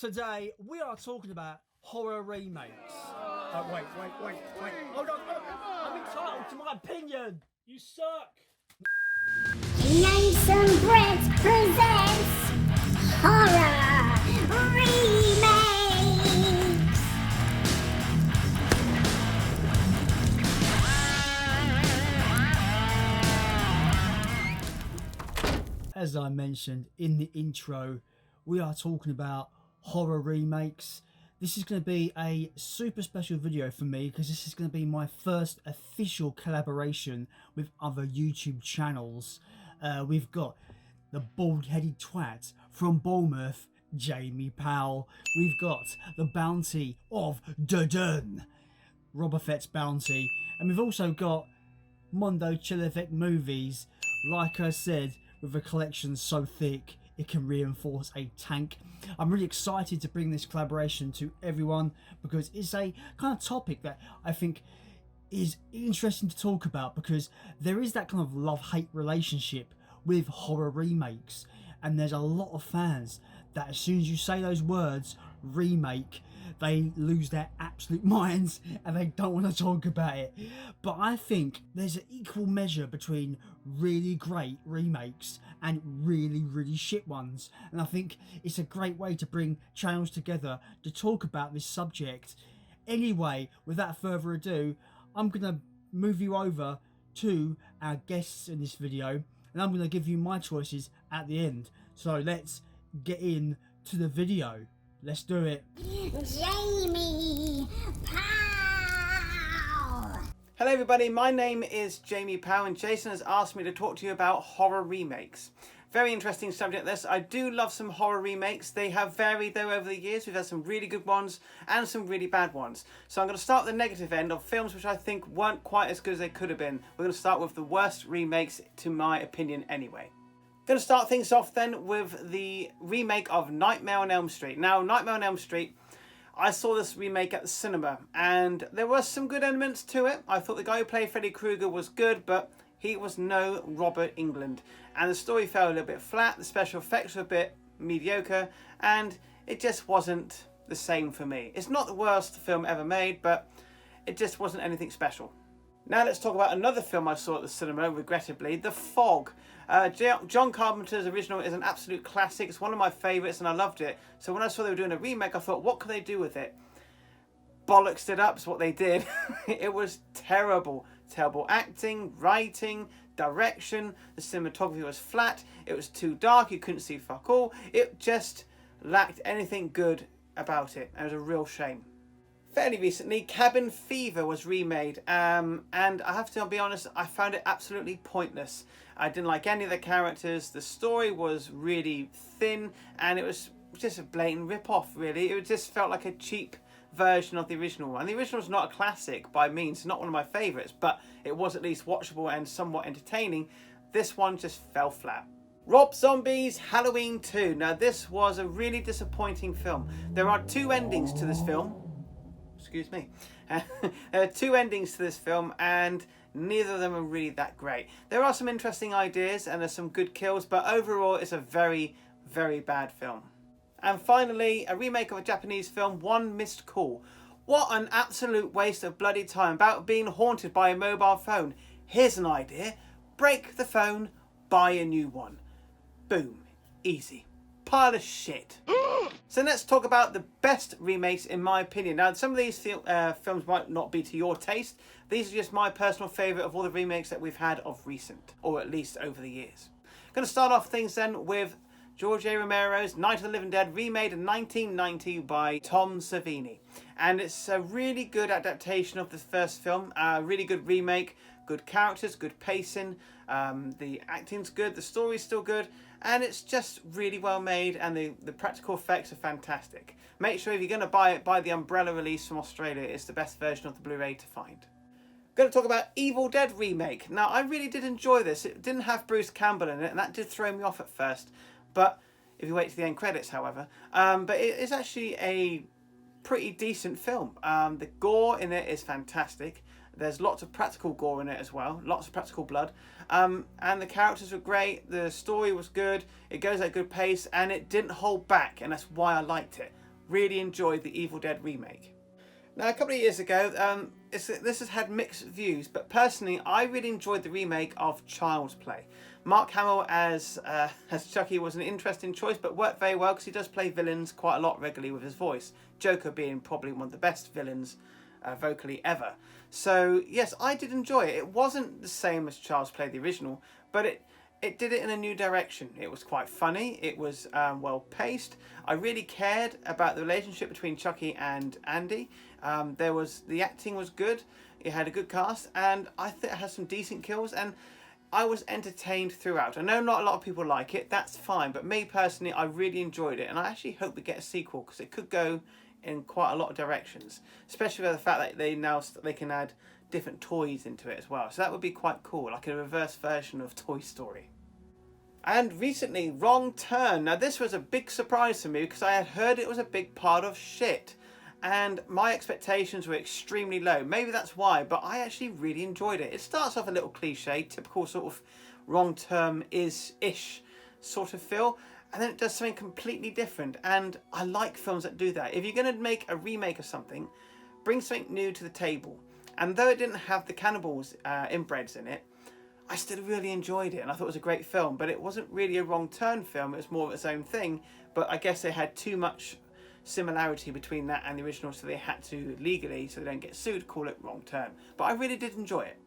Today we are talking about horror remakes. Wait. Hold on. I'm entitled to my opinion. You suck. Nice Brits presents Horror Remakes. As I mentioned in the intro, we are talking about horror remakes. This is going to be a super special video for me because this is going to be my first official collaboration with other YouTube channels. We've got the bald-headed twat from Bournemouth, Jamie Powell. We've got the bounty of Dudun, Robafett's bounty. And we've also got Mondo Chelloveck movies, like I said, with a collection so thick it can reinforce a tank. I'm really excited to bring this collaboration to everyone because it's a kind of topic that I think is interesting to talk about, because there is that kind of love-hate relationship with horror remakes, and there's a lot of fans that as soon as you say those words remake, they lose their absolute minds and they don't want to talk about it. But I think there's an equal measure between really great remakes and really shit ones, and I think it's a great way to bring channels together to talk about this subject. Anyway, without further ado, I'm gonna move you over to our guests in this video, and I'm gonna give you my choices at the end. So let's get in to the video. Let's do it. Jamie Powell. Hello everybody, my name is Jamie Powell and Jason has asked me to talk to you about horror remakes. Very interesting subject this. I do love some horror remakes. They have varied though over the years. We've had some really good ones and some really bad ones. So I'm going to start the negative end of films which I think weren't quite as good as they could have been. We're going to start with the worst remakes, to my opinion anyway. Going to start things off then with the remake of Nightmare on Elm Street. Now, Nightmare on Elm Street, I saw this remake at the cinema and there were some good elements to it. I thought the guy who played Freddy Krueger was good, but he was no Robert Englund. And the story fell a little bit flat, the special effects were a bit mediocre, and it just wasn't the same for me. It's not the worst film ever made, but it just wasn't anything special. Now let's talk about another film I saw at the cinema, regrettably, The Fog. John Carpenter's original is an absolute classic. It's one of my favourites and I loved it. So when I saw they were doing a remake, I thought, what could they do with it? Bollocks it up is what they did. It was terrible. Terrible acting, writing, direction. The cinematography was flat. It was too dark. You couldn't see fuck all. It just lacked anything good about it. It was a real shame. Fairly recently, Cabin Fever was remade, and I have to be honest, I found it absolutely pointless. I didn't like any of the characters, the story was really thin, and it was just a blatant rip-off, really. It just felt like a cheap version of the original one. The original is not a classic by means, not one of my favourites, but it was at least watchable and somewhat entertaining. This one just fell flat. Rob Zombie's Halloween 2. Now, this was a really disappointing film. There are two endings to this film. Excuse me. There are two endings to this film and neither of them are really that great. There are some interesting ideas and there's some good kills, but overall it's a very bad film. And finally, a remake of a Japanese film, One Missed Call. What an absolute waste of bloody time, about being haunted by a mobile phone. Here's an idea. Break the phone, buy a new one. Boom. Easy. Pile of shit. So let's talk about the best remakes in my opinion. Now some of these films might not be to your taste. These are just my personal favourite of all the remakes that we've had of recent, or at least over the years. I'm going to start off things then with George A. Romero's Night of the Living Dead, remade in 1990 by Tom Savini. And it's a really good adaptation of the first film, a really good remake, good characters, good pacing, the acting's good, the story's still good, and it's just really well made and the practical effects are fantastic. Make sure if you're going to buy it, buy the Umbrella release from Australia. It's the best version of the Blu-ray to find. Going to talk about Evil Dead remake. Now I really did enjoy this. It didn't have Bruce Campbell in it and that did throw me off at first. But if you wait to the end credits, however. But it is actually a pretty decent film. The gore in it is fantastic. There's lots of practical gore in it as well, lots of practical blood, and the characters were great, the story was good, it goes at a good pace, and it didn't hold back, and that's why I liked it. really enjoyed the Evil Dead remake. Now, a couple of years ago, this has had mixed views, but personally, I really enjoyed the remake of Child's Play. Mark Hamill as Chucky was an interesting choice, but worked very well because he does play villains quite a lot regularly with his voice. Joker being probably one of the best villains vocally ever. So yes, I did enjoy it. It wasn't the same as Child's Play, the original, but it did it in a new direction. It was quite funny. It was well paced. I really cared about the relationship between Chucky and Andy. The acting was good. It had a good cast, and I think it has some decent kills, and I was entertained throughout. I know not a lot of people like it. That's fine, but me personally, I really enjoyed it, and I actually hope we get a sequel because it could go in quite a lot of directions, especially with the fact that they can add different toys into it as well. So that would be quite cool, like a reverse version of Toy Story. And recently, Wrong Turn. Now this was a big surprise for me because I had heard it was a big part of shit. And my expectations were extremely low. Maybe that's why, but I actually really enjoyed it. It starts off a little cliche, typical sort of Wrong Turn ish sort of feel. And then it does something completely different. And I like films that do that. If you're going to make a remake of something, bring something new to the table. And though it didn't have the cannibals inbreds in it, I still really enjoyed it, and I thought it was a great film. But it wasn't really a Wrong Turn film. It was more of its own thing. But I guess they had too much similarity between that and the original, so they had to legally, so they don't get sued, call it Wrong Turn. But I really did enjoy it.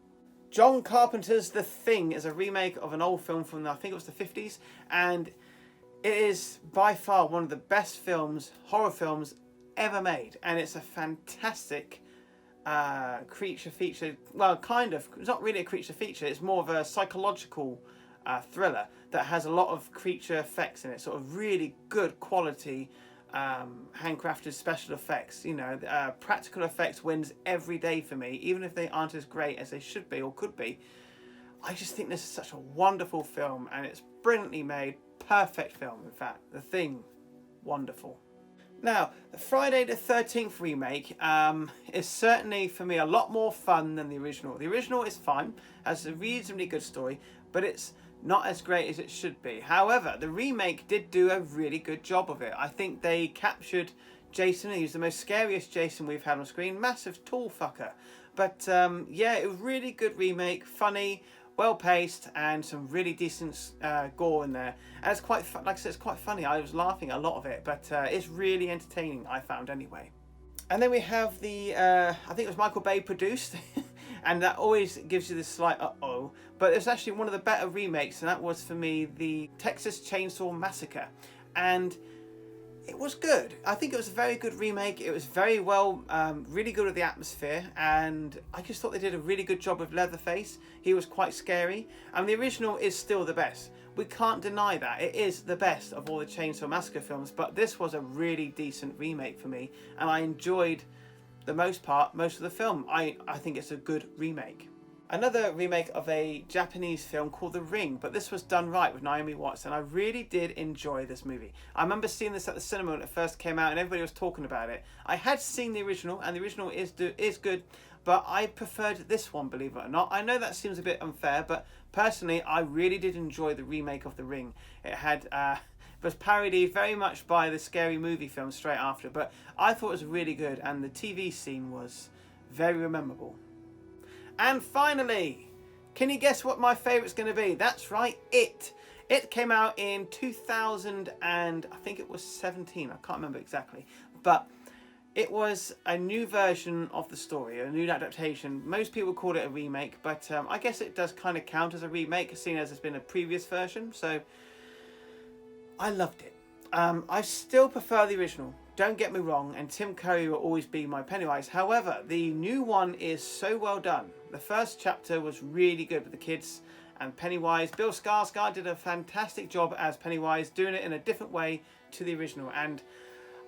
John Carpenter's The Thing is a remake of an old film from, I think it was the 50s, and it is by far one of the best horror films ever made, and it's a fantastic creature feature. Well, kind of. It's not really a creature feature. It's more of a psychological thriller that has a lot of creature effects in it. Sort of really good quality handcrafted special effects. You know, practical effects wins every day for me, even if they aren't as great as they should be or could be. I just think this is such a wonderful film, and it's brilliantly made. Perfect film, in fact. The Thing, wonderful. Now, the Friday the 13th remake is certainly, for me, a lot more fun than the original. The original is fine, has a reasonably good story, but it's not as great as it should be. However, the remake did do a really good job of it. I think they captured Jason. He's the most scariest Jason we've had on screen. Massive tall fucker. But yeah, it was really good remake, funny, well paced, and some really decent gore in there. And it's quite like I said, it's quite funny. I was laughing a lot of it, but it's really entertaining, I found anyway. And then we have the I think it was Michael Bay produced, and that always gives you this slight uh-oh. But it's actually one of the better remakes, and that was for me the Texas Chainsaw Massacre. And it was good. I think it was a very good remake. It was very well, really good with the atmosphere, and I just thought they did a really good job with Leatherface. He was quite scary, and the original is still the best. We can't deny that. It is the best of all the Chainsaw Massacre films, but this was a really decent remake for me, and I enjoyed most of the film. I think it's a good remake. Another remake of a Japanese film called The Ring, but this was done right with Naomi Watts, and I really did enjoy this movie. I remember seeing this at the cinema when it first came out, and everybody was talking about it. I had seen the original, and the original is good, but I preferred this one, believe it or not. I know that seems a bit unfair, but personally, I really did enjoy the remake of The Ring. It had was parodied very much by the Scary Movie film straight after, but I thought it was really good, and the TV scene was very memorable. And finally, can you guess what my favourite's going to be? That's right, It. It came out in 2000 and I think it was 17. I can't remember exactly. But it was a new version of the story, a new adaptation. Most people call it a remake, but I guess it does kind of count as a remake, seeing as it's been a previous version. So I loved it. I still prefer the original. Don't get me wrong, and Tim Curry will always be my Pennywise. However, the new one is so well done. The first chapter was really good with the kids and Pennywise. Bill Skarsgård did a fantastic job as Pennywise, doing it in a different way to the original. And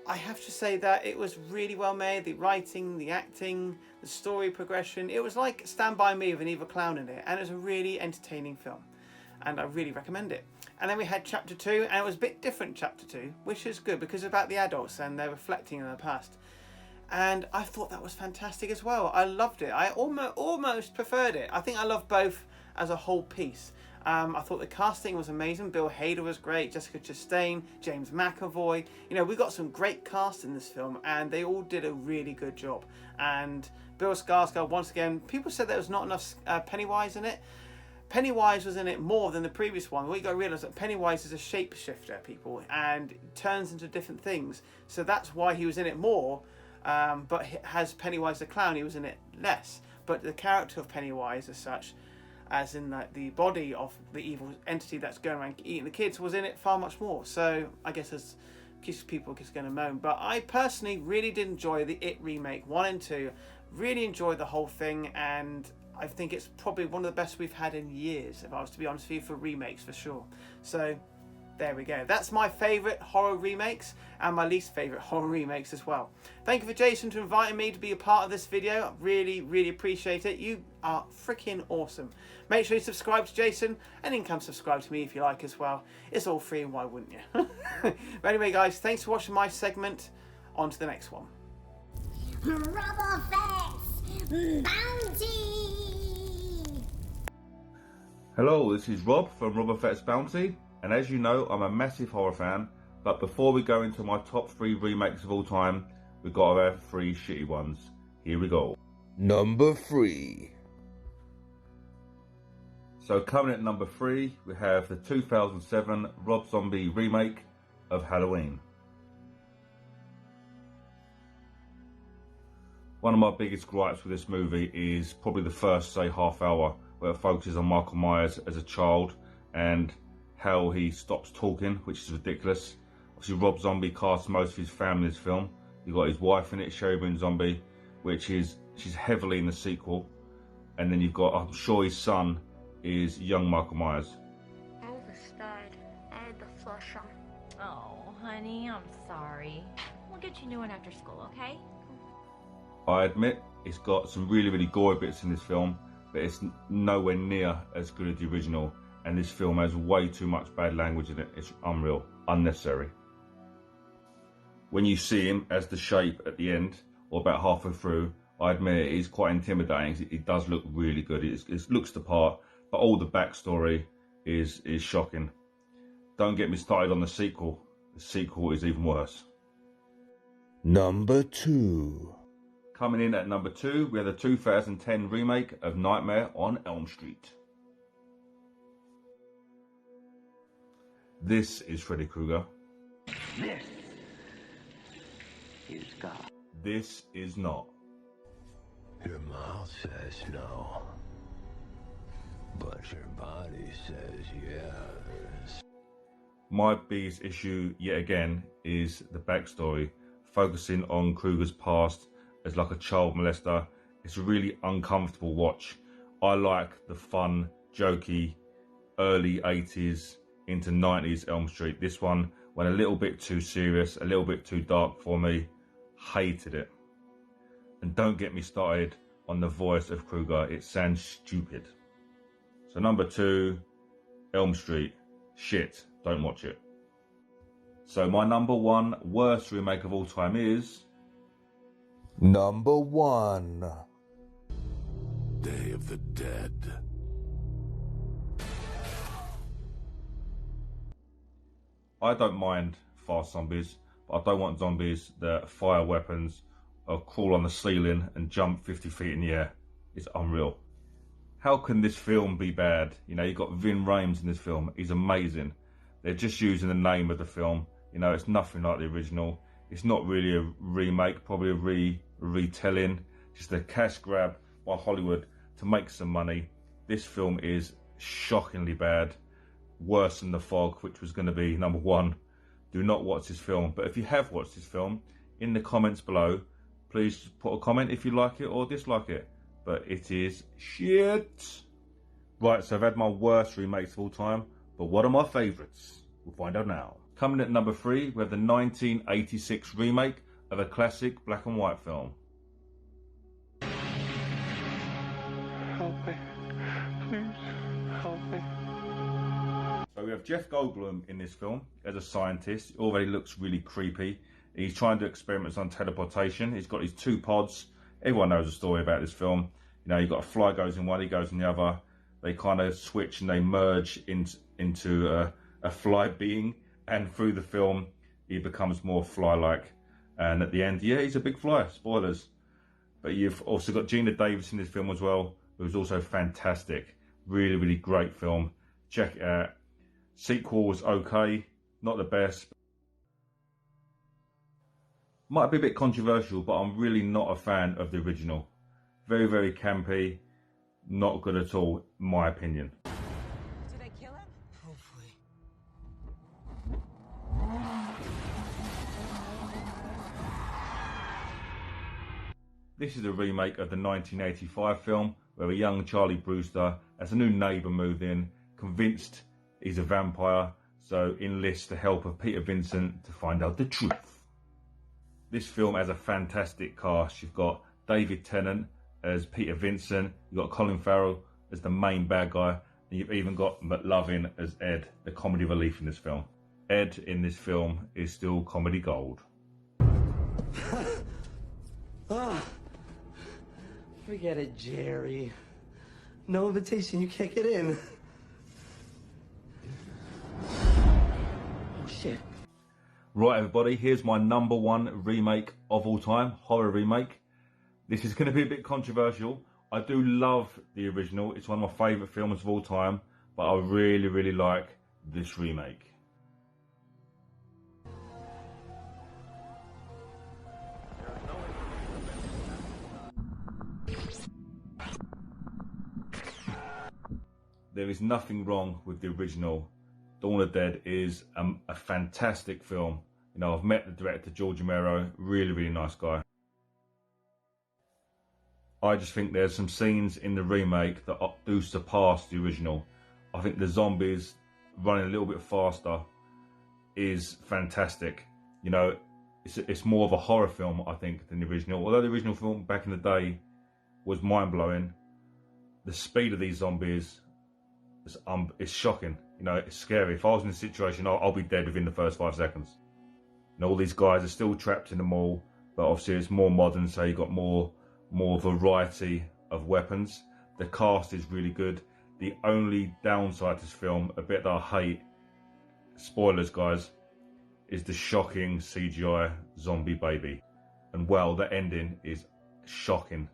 I have to say that it was really well made. The writing, the acting, the story progression. It was like Stand By Me with an evil clown in it. And it was a really entertaining film. And I really recommend it. And then we had chapter 2, and it was a bit different, chapter 2, which is good because it's about the adults and they're reflecting on the past. And I thought that was fantastic as well. I loved it. I almost preferred it. I think I love both as a whole piece. I thought the casting was amazing. Bill Hader was great, Jessica Chastain, James McAvoy. You know, we got some great cast in this film, and they all did a really good job. And Bill Skarsgård, once again, people said there was not enough Pennywise in it. Pennywise was in it more than the previous one. What you got to realise that Pennywise is a shapeshifter, people, and turns into different things. So that's why he was in it more. But as Pennywise the clown, he was in it less. But the character of Pennywise, as such, as in the body of the evil entity that's going around eating the kids, was in it far much more. So I guess as people are just going to moan. But I personally really did enjoy the It remake 1 and 2. Really enjoyed the whole thing, and I think it's probably one of the best we've had in years, if I was to be honest with you, for remakes for sure. So there we go. That's my favourite horror remakes and my least favourite horror remakes as well. Thank you for Jason to inviting me to be a part of this video. I really, really appreciate it. You are freaking awesome. Make sure you subscribe to Jason, and then come subscribe to me if you like as well. It's all free, and why wouldn't you? But anyway, guys, thanks for watching my segment. On to the next one. Robafett's Bounty! Hello, this is Rob from Robafett's Bounty, and as you know, I'm a massive horror fan, but before we go into my top 3 remakes of all time, we've got to have 3 shitty ones. Here we go. Number 3. So coming at number 3, we have the 2007 Rob Zombie remake of Halloween. One of my biggest gripes with this movie is probably the first, say, half hour, where it focuses on Michael Myers as a child and how he stops talking, which is ridiculous. Obviously, Rob Zombie casts most of his family in this film. You've got his wife in it, Sherry Boone Zombie, she's heavily in the sequel. And then you've got, I'm sure his son is young Michael Myers. Elvis died. I had to flush him. Oh, honey, I'm sorry. We'll get you new one after school, okay? I admit it's got some really, really gory bits in this film, but it's nowhere near as good as the original, and this film has way too much bad language in it. It's unreal, unnecessary. When you see him as the shape at the end, or about halfway through, I admit it is quite intimidating. It does look really good. It looks the part, but all the backstory is shocking. Don't get me started on the sequel. The sequel is even worse. Number 2. Coming in at number 2, we have the 2010 remake of Nightmare on Elm Street. This is Freddy Krueger. This is God. This is not. Your mouth says no, but your body says yes. My biggest issue, yet again, is the backstory, focusing on Krueger's past as like a child molester. It's a really uncomfortable watch. I like the fun, jokey, early 80s into 90s Elm Street. This one went a little bit too serious, a little bit too dark for me. Hated it. And don't get me started on the voice of Krueger. It sounds stupid. So number 2, Elm Street. Shit, don't watch it. So my number 1 worst remake of all time is... Number 1. Day of the Dead. I don't mind fast zombies, but I don't want zombies that fire weapons or crawl on the ceiling and jump 50 feet in the air. It's unreal. How can this film be bad? You know, you've got Vin Rames in this film. He's amazing. They're just using the name of the film. You know, it's nothing like the original. It's not really a remake, probably a retelling. Just a cash grab by Hollywood to make some money. This film is shockingly bad. Worse than The Fog, which was going to be number 1. Do not watch this film. But if you have watched this film, in the comments below, please put a comment if you like it or dislike it. But it is shit. Right, so I've had my worst remakes of all time, but what are my favourites? We'll find out now. Coming at number 3, we have the 1986 remake of a classic black and white film. Help me. Please help me. So we have Jeff Goldblum in this film as a scientist. He already looks really creepy. He's trying to experiment on teleportation. He's got his 2 pods. Everyone knows the story about this film. You know, you've got a fly goes in one, he goes in the other. they kind of switch and they merge into a fly being, and through the film he becomes more fly-like, and at the end, yeah, he's a big fly. Spoilers. But you've also got Gina Davis in this film as well, who's also fantastic. Really, really great film. Check it out. Sequel was okay, not the best. Might be a bit controversial, but I'm really not a fan of the original. Very, very campy. Not good at all, in my opinion. Did I kill him? Hopefully. This is a remake of the 1985 film where a young Charlie Brewster has a new neighbour moved in, convinced he's a vampire, so enlists the help of Peter Vincent to find out the truth. This film has a fantastic cast. You've got David Tennant as Peter Vincent, you've got Colin Farrell as the main bad guy, and you've even got McLovin as Ed, the comedy relief in this film. Ed in this film is still comedy gold. Forget it, Jerry. No invitation, you can't get in. Oh, shit. Right, everybody, here's my #1 remake of all time, horror remake. This is going to be a bit controversial. I do love the original. It's one of my favourite films of all time, but I really, really like this remake. There is nothing wrong with the original. Dawn of the Dead is a fantastic film. You know, I've met the director, George Romero, really, really nice guy. I just think there's some scenes in the remake that do surpass the original. I think the zombies running a little bit faster is fantastic. You know, it's more of a horror film, I think, than the original. Although the original film back in the day was mind-blowing, the speed of these zombies is shocking. You know, it's scary. If I was in this situation, I'll be dead within the first 5 seconds. And all these guys are still trapped in the mall, but obviously it's more modern, so you've got more variety of weapons. The cast is really good. The only downside to this film, a bit that I hate, spoilers guys, is the shocking CGI zombie baby. And well, the ending is shocking.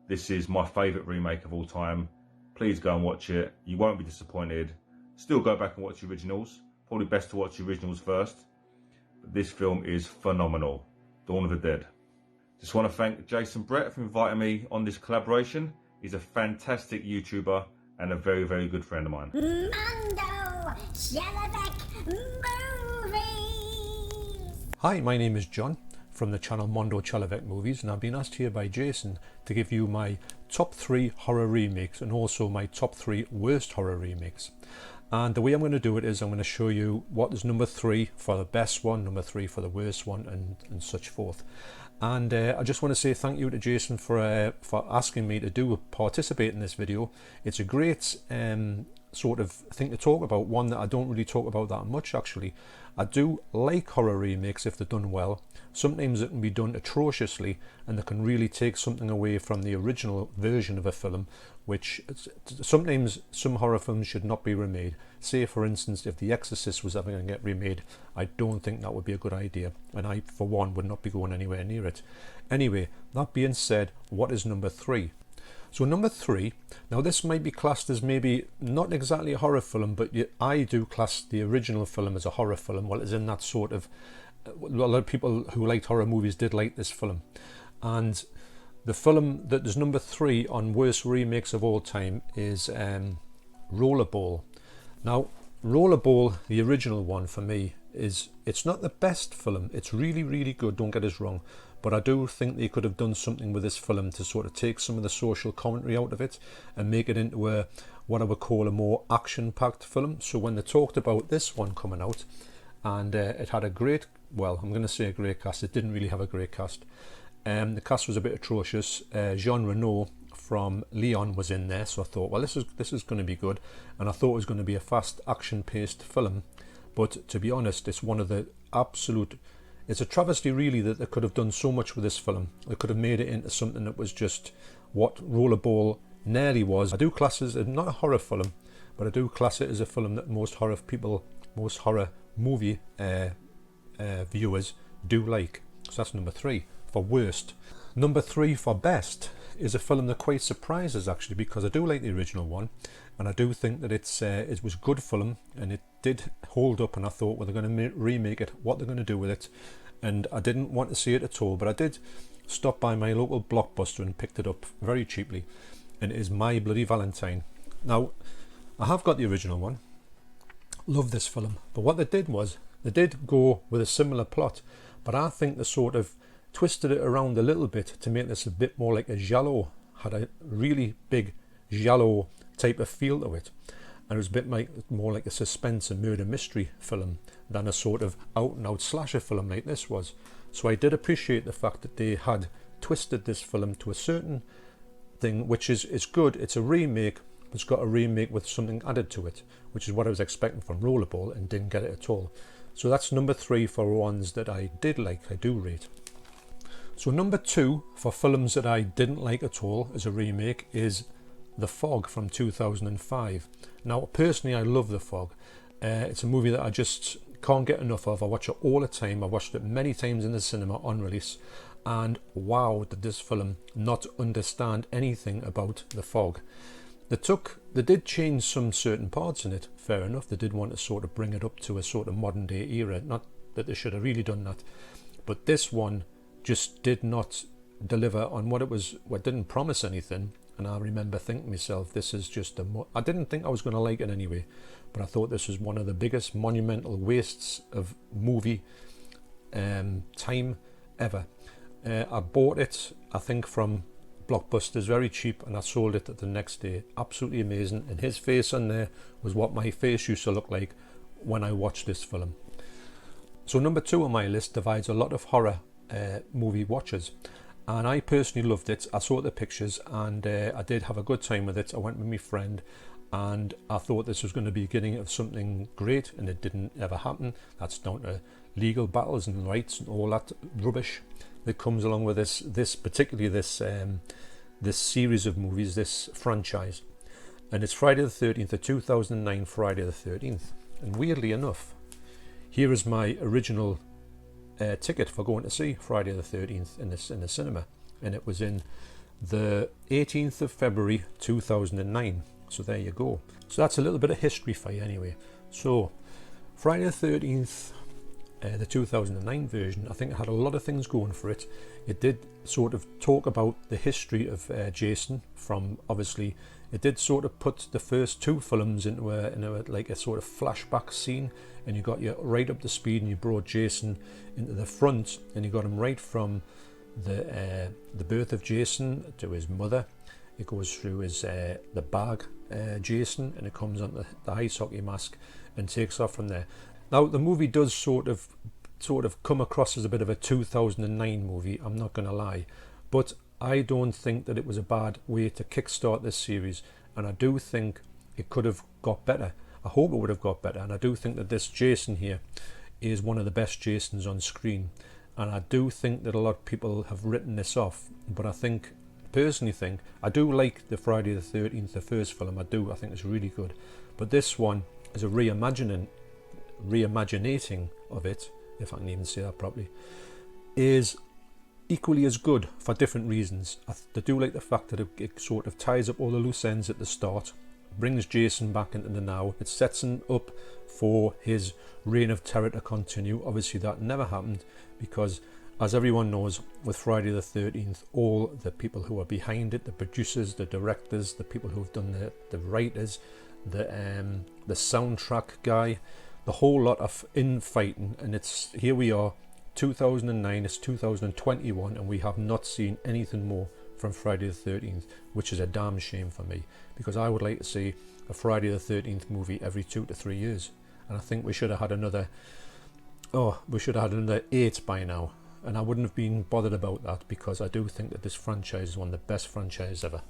This is my favourite remake of all time. Please go and watch it. You won't be disappointed. Still go back and watch the originals. Probably best to watch the originals first. But this film is phenomenal. Dawn of the Dead. Just want to thank Jason Brett for inviting me on this collaboration. He's a fantastic YouTuber and a very, very good friend of mine. Mondo Chelloveck Movies! Hi, my name is John from the channel Mondo Chelloveck Movies, and I've been asked here by Jason to give you my top 3 horror remakes and also my top 3 worst horror remakes. And the way I'm going to do it is I'm going to show you what is number 3 for the best one, number 3 for the worst one, and such forth. And I just want to say thank you to Jason for asking me to participate in this video. It's a great sort of thing to talk about, one that I don't really talk about that much actually. I do like horror remakes if they're done well. Sometimes it can be done atrociously and they can really take something away from the original version of a film, which sometimes some horror films should not be remade. Say for instance, if The Exorcist was ever going to get remade, I don't think that would be a good idea, and I for one would not be going anywhere near it. Anyway, that being said, what is number 3? So number 3, now this might be classed as maybe not exactly a horror film, but I do class the original film as a horror film. Well, it's in that sort of, a lot of people who liked horror movies did like this film. And the film that is number 3 on worst remakes of all time is Rollerball. Now, Rollerball, the original one for me, it's not the best film. It's really, really good, don't get us wrong. But I do think they could have done something with this film to sort of take some of the social commentary out of it and make it into what I would call a more action-packed film. So when they talked about this one coming out, and it had a great, well, I'm going to say a great cast. It didn't really have a great cast. The cast was a bit atrocious. Jean Reno from Leon was in there, so I thought, well, this is going to be good. And I thought it was going to be a fast, action-paced film. But to be honest, it's one of the absolute... It's a travesty really that they could have done so much with this film. They could have made it into something that was just what Rollerball nearly was. I do class it as not a horror film, but I do class it as a film that most horror movie viewers do like. So that's number 3 for worst. Number 3 for best is a film that quite surprises actually, because I do like the original one, and I do think that it was a good film, and it did hold up, and I thought, well, they're going to remake it, what they're going to do with it, and I didn't want to see it at all, but I did stop by my local Blockbuster and picked it up very cheaply, and it is My Bloody Valentine. Now, I have got the original one, love this film, but what they did was, they did go with a similar plot, but I think they sort of twisted it around a little bit to make this a bit more like a giallo, had a really big giallo type of feel to it, and it was a bit more like a suspense and murder mystery film than a sort of out and out slasher film like this was. So I did appreciate the fact that they had twisted this film to a certain thing, which is good. It's a remake, but it's got a remake with something added to it, which is what I was expecting from Rollerball, and didn't get it at all. So that's number 3 for ones that I did like, I do rate. So number 2 for films that I didn't like at all as a remake is The Fog from 2005. Now, personally, I love The Fog. It's a movie that I just can't get enough of. I watch it all the time. I've watched it many times in the cinema on release, and wow, did this film not understand anything about the fog. They did change some certain parts in it, fair enough. They did want to sort of bring it up to a sort of modern day era, not that they should have really done that, but this one just did not deliver on what it was. What didn't promise anything, and I remember thinking to myself, this is just I didn't think I was going to like it anyway, but I thought this was one of the biggest monumental wastes of movie time ever. I bought it, I think, from Blockbusters very cheap, and I sold it the next day. Absolutely amazing, and his face on there was what my face used to look like when I watched this film. So number 2 on my list divides a lot of horror movie watchers, and I personally loved it. I saw the pictures, and I did have a good time with it. I went with my friend, and I thought this was going to be the beginning of something great, and it didn't ever happen. That's down to legal battles and rights and all that rubbish that comes along with this particularly this series of movies, this franchise. And it's Friday the 13th, the 2009 Friday the 13th. And weirdly enough, here is my original ticket for going to see Friday the 13th in the cinema, and it was in the 18th of February 2009. So there you go. So that's a little bit of history for you anyway. So Friday the 13th, the 2009 version, I think it had a lot of things going for it. It did sort of talk about the history of Jason. From obviously, it did sort of put the first 2 films into like a sort of flashback scene, and you got you right up to speed, and you brought Jason into the front, and you got him right from the birth of Jason to his mother. It goes through his the bag Jason, and it comes on the ice hockey mask and takes off from there. Now the movie does sort of come across as a bit of a 2009 movie, I'm not going to lie, but I don't think that it was a bad way to kickstart this series, and I do think it could have got better. I hope it would have got better, and I do think that this Jason here is one of the best Jasons on screen, and I do think that a lot of people have written this off, but I personally think I do like the Friday the 13th, the first film. I think it's really good, but this one is a reimagining of it, if I can even say that properly, is equally as good for different reasons. I do like the fact that it sort of ties up all the loose ends at the start, brings Jason back into the now. It sets him up for his reign of terror to continue. Obviously that never happened, because as everyone knows, with Friday the 13th, all the people who are behind it, the producers, the directors, the people who've done the writers, the soundtrack guy, the whole lot of infighting, and it's here we are, 2009, it's 2021, and we have not seen anything more from Friday the 13th, which is a damn shame for me, because I would like to see a Friday the 13th movie every 2 to 3 years, and I think we should have had another 8 by now, and I wouldn't have been bothered about that, because I do think that this franchise is one of the best franchises ever.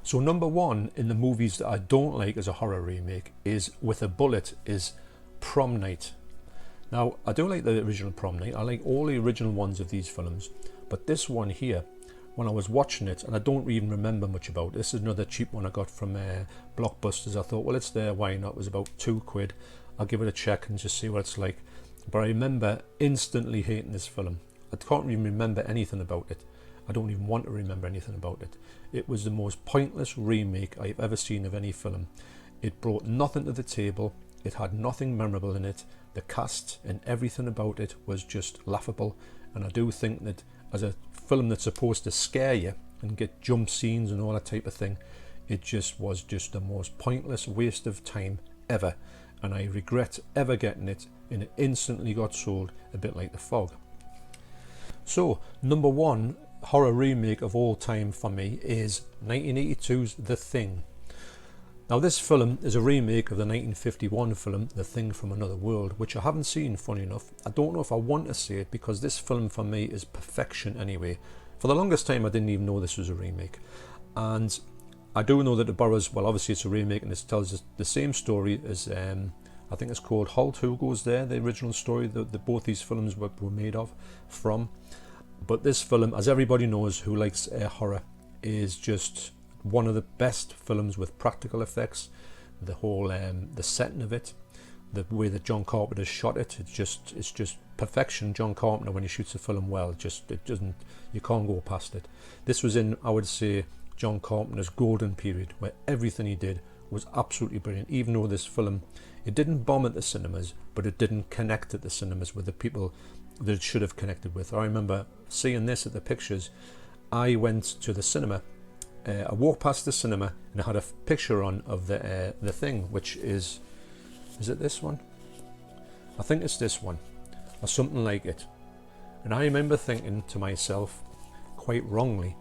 So number 1 in the movies that I don't like as a horror remake is with a bullet is Prom Night. Now, I do like the original Prom Night. I like all the original ones of these films, but this one here when I was watching it, and I don't even remember much about it. This is another cheap one I got from Blockbusters. I thought, well, it's there, why not? It was about £2. I'll give it a check and just see what it's like. But I remember instantly hating this film. I can't even remember anything about it. I don't even want to remember anything about it. It was the most pointless remake I've ever seen of any film. It brought nothing to the table. It had nothing memorable in it. The cast and everything about it was just laughable. And I do think that as a film that's supposed to scare you and get jump scenes and all that type of thing, it just was just the most pointless waste of time ever. And I regret ever getting it, and it instantly got sold, a bit like The Fog. So, number one horror remake of all time for me is 1982's The Thing. Now, this film is a remake of the 1951 film The Thing from Another World, which I haven't seen, funny enough. I don't know if I want to see it, because this film for me is perfection anyway. For the longest time I didn't even know this was a remake, and I do know that it borrows, well, obviously it's a remake and it tells us the same story as I think it's called Halt, Who Goes There, the original story that both these films were made from. But this film, as everybody knows who likes horror, is just one of the best films with practical effects. The whole the setting of it, the way that John Carpenter shot it, it's just perfection. John Carpenter, when he shoots a film well, you can't go past it. This was in, I would say, John Carpenter's golden period, where everything he did was absolutely brilliant. Even though this film, it didn't bomb at the cinemas, but it didn't connect at the cinemas with the people that it should have connected with. I remember seeing this at the pictures. I went to the cinema. I walked past the cinema and I had a picture on of the Thing, which is it this one? I think it's this one, or something like it. And I remember thinking to myself, quite wrongly,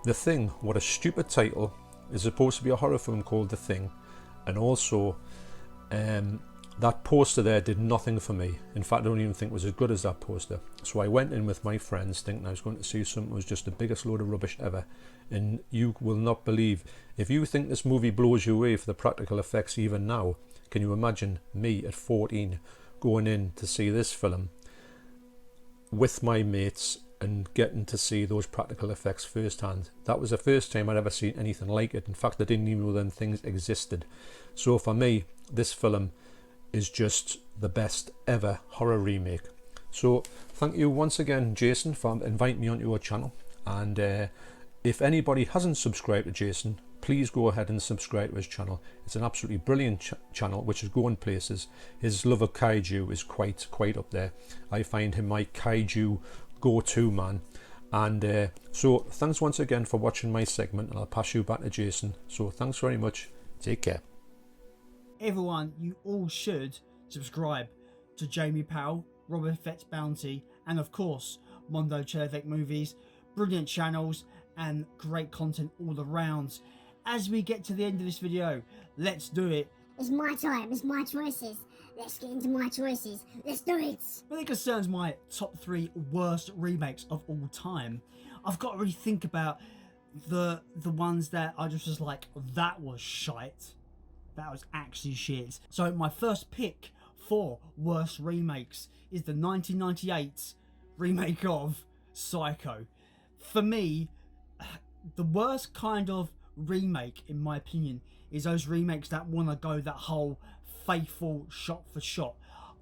The Thing, what a stupid title. Is supposed to be a horror film called The Thing, and also that poster there did nothing for me. In fact, I don't even think it was as good as that poster. So I went in with my friends thinking I was going to see something that was just the biggest load of rubbish ever. And you will not believe, if you think this movie blows you away for the practical effects even now, can you imagine me at 14 going in to see this film with my mates and getting to see those practical effects firsthand? That was the first time I'd ever seen anything like it. In fact, I didn't even know them things existed. So for me, this film is just the best ever horror remake. So thank you once again, Jason, for inviting me onto your channel. And if anybody hasn't subscribed to Jason, please go ahead and subscribe to his channel. It's an absolutely brilliant channel which is going places. His love of kaiju is quite up there. I find him my kaiju go-to man. And so thanks once again for watching my segment, and I'll pass you back to Jason. So thanks very much. Take care. Everyone, you all should subscribe to Jamie Powell, Robafett's Bounty, and of course Mondo Chelloveck Movies. Brilliant channels and great content all around. As we get to the end of this video, let's do it. It's my time, it's my choices. Let's get into my choices. Let's do it. When it concerns my top 3 worst remakes of all time, I've got to really think about the ones that I just was like, that was shite. That was actually shit. So my first pick for worst remakes is the 1998 remake of Psycho. For me, the worst kind of remake, in my opinion, is those remakes that want to go that whole faithful shot for shot.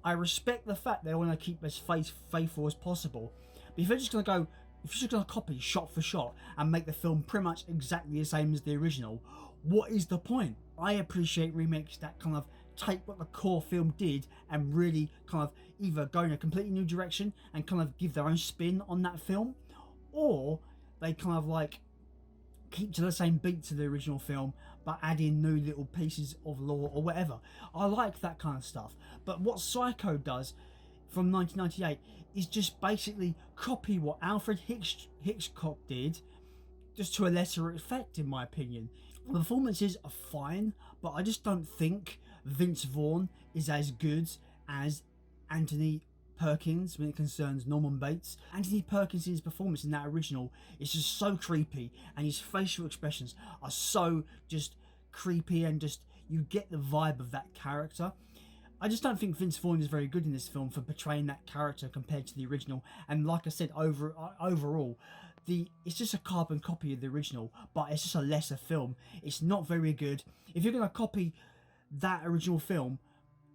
I respect the fact they want to keep as faithful as possible, but if you're just going to copy shot for shot and make the film pretty much exactly the same as the original, what is the point? I appreciate remakes that kind of take what the core film did and really kind of either go in a completely new direction and kind of give their own spin on that film, or they kind of like keep to the same beat to the original film but add in new little pieces of lore or whatever. I like that kind of stuff. But what Psycho does from 1998 is just basically copy what Alfred Hitchcock did, just to a lesser effect, in my opinion. The performances are fine, but I just don't think Vince Vaughn is as good as Anthony Perkins when it concerns Norman Bates. Anthony Perkins' performance in that original is just so creepy, and his facial expressions are so just creepy, and just you get the vibe of that character. I just don't think Vince Vaughn is very good in this film for portraying that character compared to the original. And like I said, overall, it's just a carbon copy of the original, but it's just a lesser film. It's not very good. If you're gonna copy that original film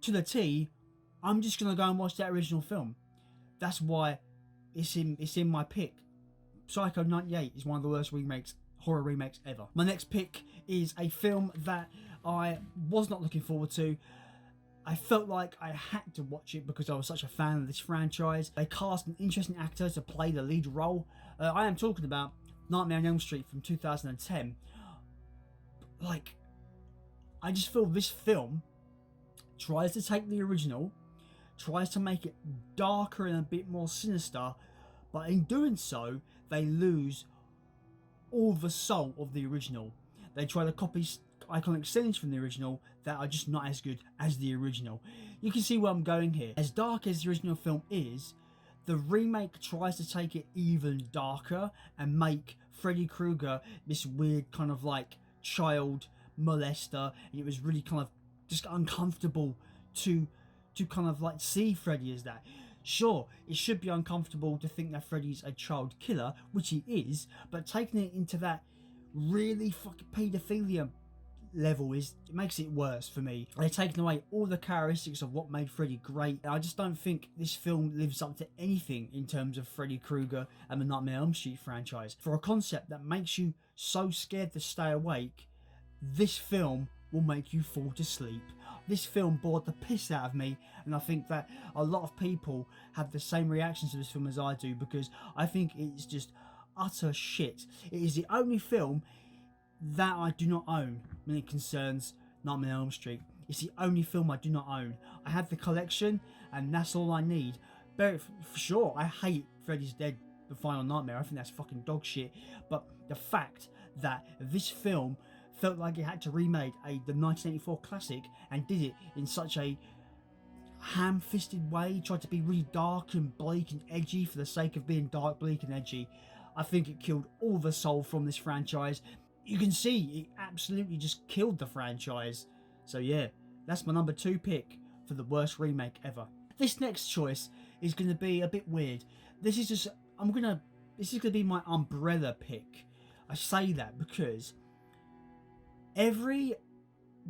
to the T, I'm just gonna go and watch that original film. That's why it's in my pick. Psycho 98 is one of the worst horror remakes ever. My next pick is a film that I was not looking forward to. I felt like I had to watch it because I was such a fan of this franchise. They cast an interesting actor to play the lead role. I am talking about Nightmare on Elm Street from 2010. Like, I just feel this film tries to take the original, tries to make it darker and a bit more sinister, but in doing so, they lose all the soul of the original. They try to copy iconic scenes from the original that are just not as good as the original. You can see where I'm going here. As dark as the original film is, the remake tries to take it even darker and make Freddy Krueger this weird kind of like child molester, and it was really kind of just uncomfortable to kind of like see Freddy as that. Sure, it should be uncomfortable to think that Freddy's a child killer, which he is, but taking it into that really fucking paedophilia level it makes it worse for me. They're taking away all the characteristics of what made Freddy great. I just don't think this film lives up to anything in terms of Freddy Krueger and the Nightmare on Elm Street franchise. For a concept that makes you so scared to stay awake, this film will make you fall to sleep. This film bored the piss out of me, and I think that a lot of people have the same reactions to this film as I do, because I think it's just utter shit. It is the only film that I do not own when it concerns Nightmare on Elm Street. It's the only film I do not own. I have the collection, and that's all I need. But for sure, I hate Freddy's Dead, The Final Nightmare. I think that's fucking dog shit. But the fact that this film felt like it had to remake the 1984 classic and did it in such a ham-fisted way, tried to be really dark and bleak and edgy for the sake of being dark, bleak and edgy, I think it killed all the soul from this franchise. You can see it absolutely just killed the franchise. So yeah, that's my number 2 pick for the worst remake ever. This next choice is going to be a bit weird. This is going to be my umbrella pick. I say that because every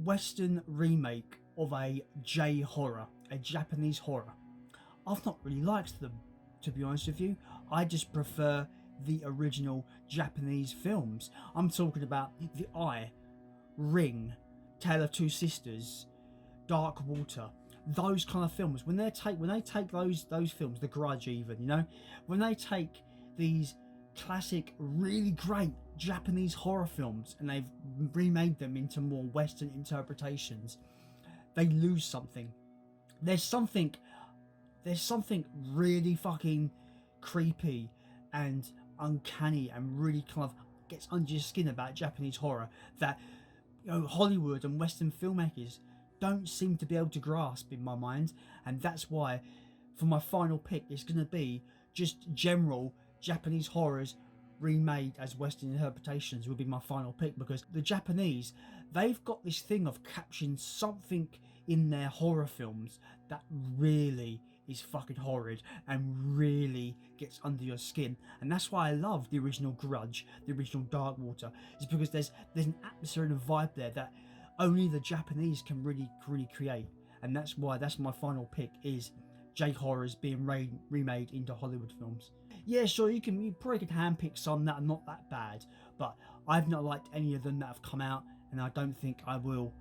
Western remake of a J-horror, a Japanese horror, I've not really liked them, to be honest with you. I just prefer the original Japanese films. I'm talking about The Eye, Ring, Tale of Two Sisters, Dark Water, those kind of films. When they take those films, The Grudge even, you know, when they take these classic, really great Japanese horror films and they've remade them into more Western interpretations, they lose something. There's something really fucking creepy and uncanny and really kind of gets under your skin about Japanese horror that, you know, Hollywood and Western filmmakers don't seem to be able to grasp, in my mind. And that's why for my final pick it's going to be just general Japanese horrors remade as Western interpretations will be my final pick, because the Japanese, they've got this thing of capturing something in their horror films that really is fucking horrid and really gets under your skin. And that's why I love the original Grudge, the original Dark Water, is because there's an atmosphere and a vibe there that only the Japanese can really create. And that's why that's my final pick, is J-horrors being remade into Hollywood films. Yeah, sure, you probably could handpick some that are not that bad, but I've not liked any of them that have come out, and I don't think I will.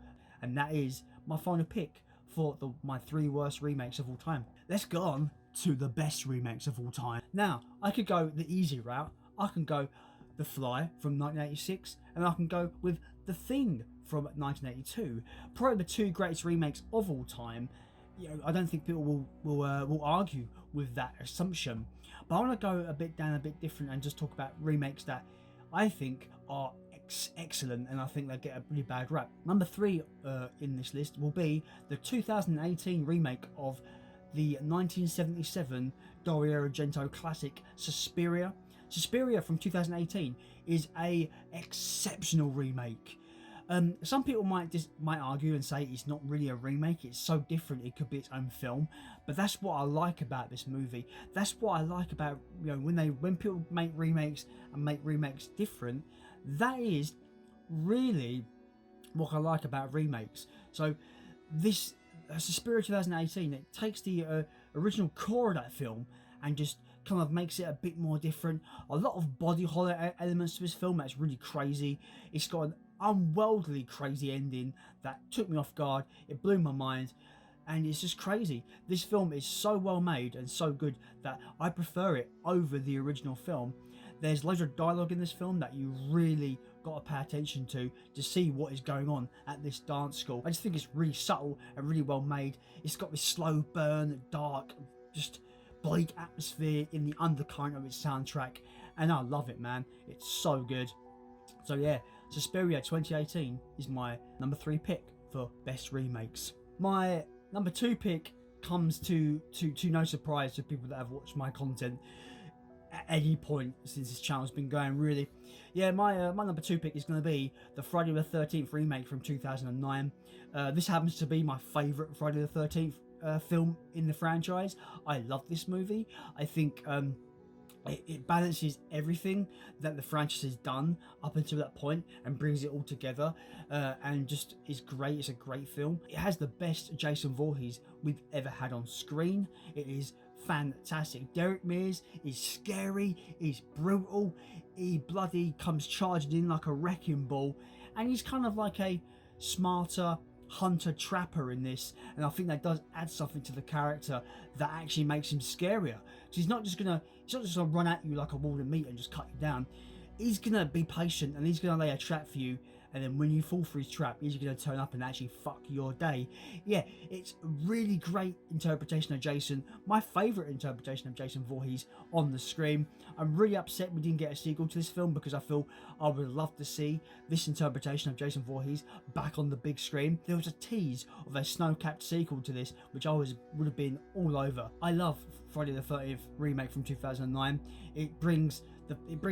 And that is my final pick for my 3 worst remakes of all time. Let's go on to the best remakes of all time. Now, I could go the easy route. I can go The Fly from 1986, and I can go with The Thing from 1982. Probably the 2 greatest remakes of all time. You know, I don't think people will argue with that assumption. But I want to go a bit different and just talk about remakes that I think are excellent, and I think they get a really bad rap. Number 3 in this list will be the 2018 remake of the 1977 Dario Argento classic Suspiria. Suspiria from 2018 is a exceptional remake. Some people might argue and say it's not really a remake, it's so different it could be its own film, but that's what I like about this movie. That's what I like about, you know, when people make remakes and make remakes different, that is really what I like about remakes. So this Suspiria 2018, it takes the original core of that film and just kind of makes it a bit more different. A lot of body horror elements to this film that's really crazy. It's got an unworldly crazy ending that took me off guard. It blew my mind, and it's just crazy. This film is so well made and so good that I prefer it over the original film. There's loads of dialogue in this film that you really got to pay attention to see what is going on at this dance school. I just think it's really subtle and really well made. It's got this slow burn, dark, just bleak atmosphere in the undercurrent of its soundtrack, and I love it, man. It's so good. So yeah, Suspiria 2018 is my number 3 pick for best remakes. My number 2 pick comes to no surprise to people that have watched my content at any point since this channel's been going, really. Yeah, my number 2 pick is going to be the Friday the 13th remake from 2009. This happens to be my favourite Friday the 13th film in the franchise. I love this movie. I think it balances everything that the franchise has done up until that point and brings it all together, and just is great. It's a great film. It has the best Jason Voorhees we've ever had on screen. It is fantastic. Derek Mears is scary, he's brutal, he bloody comes charging in like a wrecking ball, and he's kind of like a smarter hunter trapper in this, and I think that does add something to the character that actually makes him scarier. So he's not just gonna run at you like a wall of meat and just cut you down. He's gonna be patient and he's gonna lay a trap for you, and then when you fall for his trap, he's gonna turn up and actually fuck your day. Yeah, it's a really great interpretation of Jason. My favourite interpretation of Jason Voorhees on the screen. I'm really upset we didn't get a sequel to this film, because I feel I would love to see this interpretation of Jason Voorhees back on the big screen. There was a tease of a snow-capped sequel to this, which I would have been all over. I love Friday the 13th remake from 2009. It brings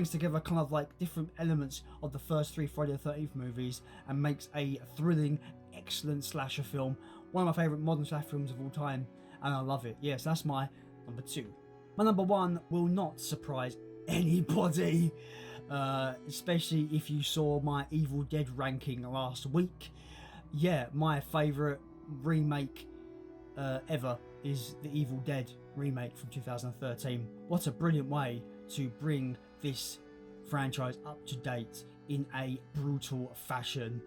together kind of like different elements of the first 3 Friday the 13th movies and makes a thrilling, excellent slasher film. One of my favourite modern slasher films of all time, and I love it. Yes, that's my number 2. My number 1 will not surprise anybody, especially if you saw my Evil Dead ranking last week. Yeah, my favourite remake ever is the Evil Dead remake from 2013. What a brilliant way to bring this franchise up to date in a brutal fashion.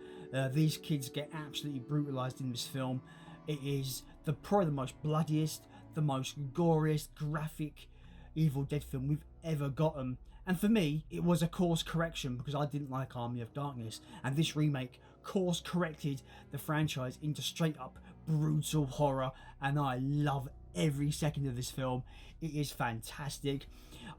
These kids get absolutely brutalized in this film. It is probably the most bloodiest, the most goriest, graphic Evil Dead film we've ever gotten. And for me, it was a course correction, because I didn't like Army of Darkness, and this remake course corrected the franchise into straight up brutal horror, and I love every second of this film. It is fantastic.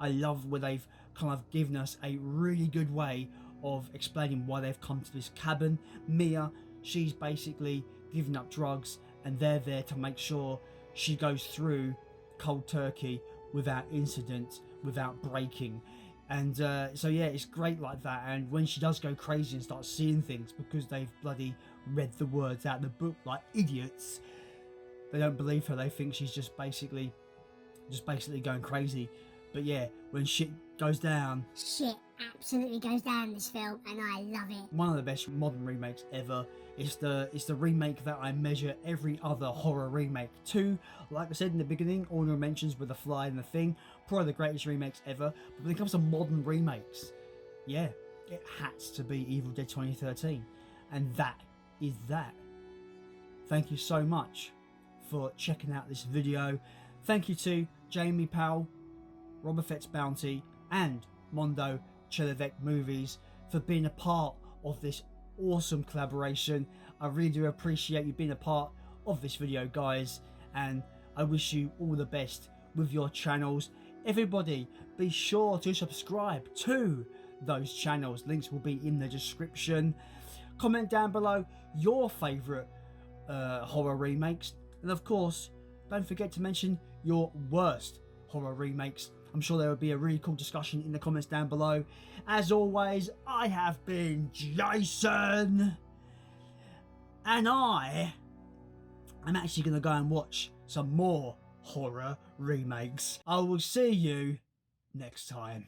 I love where they've kind of given us a really good way of explaining why they've come to this cabin. Mia, she's basically giving up drugs, and they're there to make sure she goes through cold turkey without incident, without breaking. And so yeah, it's great like that. And when she does go crazy and start seeing things because they've bloody read the words out of the book like idiots, they don't believe her. They think she's just basically going crazy. But yeah, when shit goes down, shit absolutely goes down in this film, and I love it. One of the best modern remakes ever. It's the remake that I measure every other horror remake to. Like I said in the beginning, honorable mentions with The Fly and The Thing, probably the greatest remakes ever. But when it comes to modern remakes, yeah, it has to be Evil Dead 2013, and that is that. Thank you so much for checking out this video. Thank you to Jamie Powell, Robafett's Bounty, and Mondo Chelloveck Movies for being a part of this awesome collaboration. I really do appreciate you being a part of this video, guys, and I wish you all the best with your channels. Everybody, be sure to subscribe to those channels. Links will be in the description. Comment down below your favourite horror remakes, and of course, don't forget to mention your worst horror remakes. I'm sure there will be a really cool discussion in the comments down below. As always, I have been Jason, And I am actually going to go and watch some more horror remakes. I will see you next time.